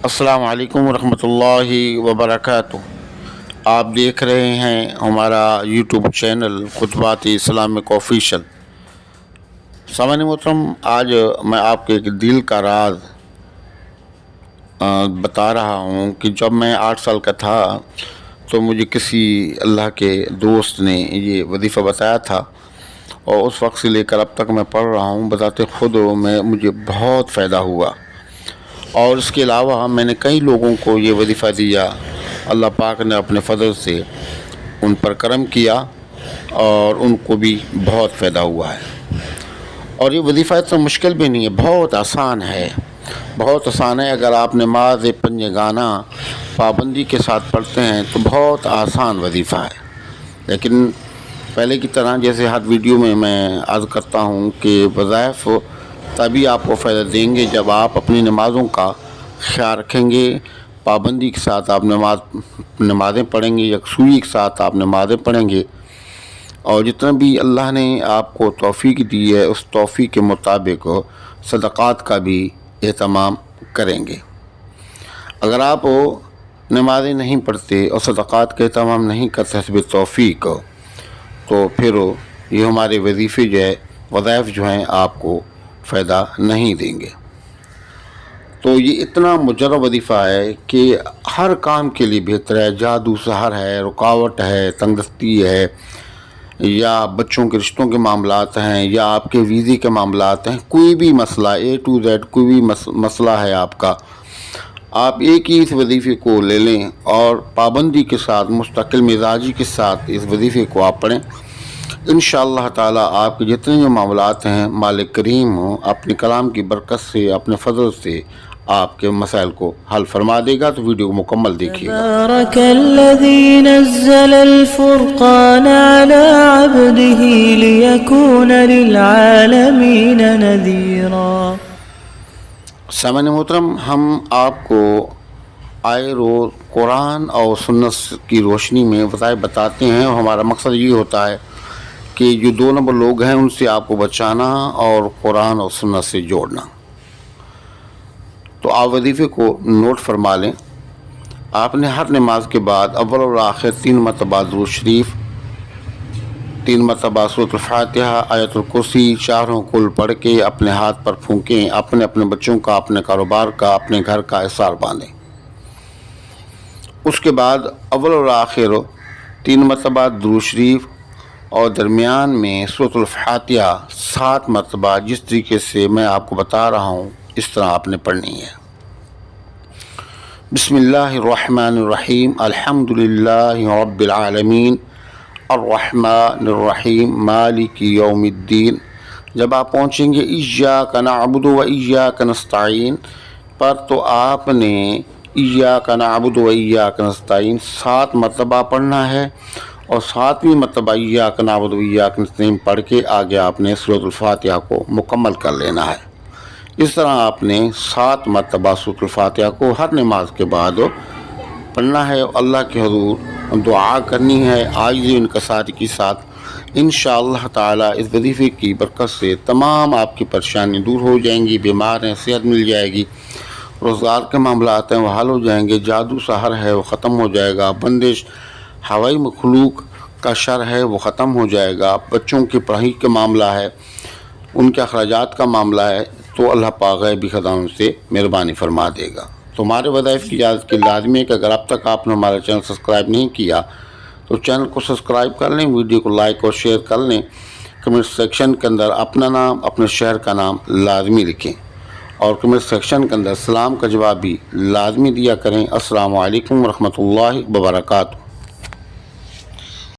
السلام علیکم ورحمۃ اللہ وبرکاتہ۔ آپ دیکھ رہے ہیں ہمارا یوٹیوب چینل خطبات اسلامک آفیشل۔ سامعین محترم، آج میں آپ کے ایک دل کا راز بتا رہا ہوں کہ جب میں 8 سال کا تھا تو مجھے کسی اللہ کے دوست نے یہ وظیفہ بتایا تھا، اور اس وقت سے لے کر اب تک میں پڑھ رہا ہوں۔ بذات خود مجھے بہت فائدہ ہوا، اور اس کے علاوہ میں نے کئی لوگوں کو یہ وظیفہ دیا۔ اللہ پاک نے اپنے فضل سے ان پر کرم کیا اور ان کو بھی بہت فائدہ ہوا ہے۔ اور یہ وظیفہ اتنا مشکل بھی نہیں ہے، بہت آسان ہے، بہت آسان ہے۔ اگر آپ نماز پنجگانہ پابندی کے ساتھ پڑھتے ہیں تو بہت آسان وظیفہ ہے۔ لیکن پہلے کی طرح جیسے ہر ویڈیو میں عرض کرتا ہوں کہ وظائف تبھی آپ کو فائدہ دیں گے جب آپ اپنی نمازوں کا خیال رکھیں گے، پابندی کے ساتھ آپ نمازیں پڑھیں گے، یکسوئی کے ساتھ آپ نمازیں پڑھیں گے، اور جتنا بھی اللہ نے آپ کو توفیق دی ہے اس توفیق کے مطابق صدقات کا بھی اہتمام کریں گے۔ اگر آپ نمازیں نہیں پڑھتے اور صدقات کا اہتمام نہیں کرتے حسب توفیق، تو پھر یہ ہمارے وظائف جو ہیں آپ کو فائدہ نہیں دیں گے۔ تو یہ اتنا مجرب وظیفہ ہے کہ ہر کام کے لیے بہتر ہے۔ جادو سحر ہے، رکاوٹ ہے، تنگدستی ہے، یا بچوں کے رشتوں کے معاملات ہیں، یا آپ کے ویزے کے معاملات ہیں، کوئی بھی مسئلہ A to Z کوئی بھی مسئلہ ہے آپ کا، آپ ایک ہی اس وظیفے کو لے لیں اور پابندی کے ساتھ مستقل مزاجی کے ساتھ اس وظیفے کو آپ پڑھیں۔ انشاءاللہ تعالیٰ آپ کے جتنے جو معاملات ہیں مالک کریم اپنے کلام کی برکت سے، اپنے فضل سے آپ کے مسائل کو حل فرما دے گا۔ تو ویڈیو کو مکمل دیکھیے گا۔ تبارک الذی نزل الفرقان علی عبدہ لیکون للعالمین نذیرا۔ سامعین محترم، ہم آپ کو آئے روز قرآن اور سنت کی روشنی میں وظائف بتاتے ہیں، اور ہمارا مقصد یہ ہوتا ہے کہ جو 2 نمبر لوگ ہیں ان سے آپ کو بچانا اور قرآن اور سنت سے جوڑنا۔ تو آپ وظیفے کو نوٹ فرما لیں۔ آپ نے ہر نماز کے بعد اول اور آخر 3 مرتبہ درود شریف، 3 مرتبہ سورۃ الفاتحہ، آیت الکرسی، 4 کل پڑھ کے اپنے ہاتھ پر پھونکیں، اپنے بچوں کا، اپنے کاروبار کا، اپنے گھر کا احسار باندھیں۔ اس کے بعد اول اور آخر 3 مرتبہ درود شریف، اور درمیان میں سورۃ الفاتحہ 7 مرتبہ جس طریقے سے میں آپ کو بتا رہا ہوں اس طرح آپ نے پڑھنی ہے۔ بسم اللہ الرحمن الرحیم، الحمدللہ رب العالمین، الرحمن الرحیم، مالک یوم الدین۔ جب آپ پہنچیں گے ایاک نعبد و ایاک نستعین پر، تو آپ نے ایاک نعبد و ایاک نستعین 7 مرتبہ پڑھنا ہے، اور 7ویں مرتبہ ایاک نعبد و ایاک نستعین پڑھ کے آگے آپ نے سورۃ الفاتحہ کو مکمل کر لینا ہے۔ اس طرح آپ نے 7 مرتبہ سورۃ الفاتحہ کو ہر نماز کے بعد پڑھنا ہے، اللہ کے حضور دعا کرنی ہے عاجزی و انکساری کے ساتھ۔ انشاءاللہ تعالیٰ اس وظیفے کی برکت سے تمام آپ کی پریشانی دور ہو جائیں گی، بیمار ہیں صحت مل جائے گی، روزگار کے معاملات ہیں وہ حل ہو جائیں گے، جادو سحر ہے وہ ختم ہو جائے گا، بندش ہوائی مخلوق کا شر ہے وہ ختم ہو جائے گا، بچوں کی پڑھائی کا معاملہ ہے، ان کے اخراجات کا معاملہ ہے، تو اللہ پاک غیبی خزانوں سے مہربانی فرما دے گا۔ تو ہمارے وظائف کی اجازت کی لازمی ہے کہ اگر اب تک آپ نے ہمارا چینل سبسکرائب نہیں کیا تو چینل کو سبسکرائب کر لیں، ویڈیو کو لائک اور شیئر کر لیں، کمنٹ سیکشن کے اندر اپنا نام، اپنے شہر کا نام لازمی لکھیں، اور کمنٹ سیکشن کے اندر سلام کا جواب بھی لازمی دیا کریں۔ السلام علیکم ورحمۃ اللہ وبرکاتہ۔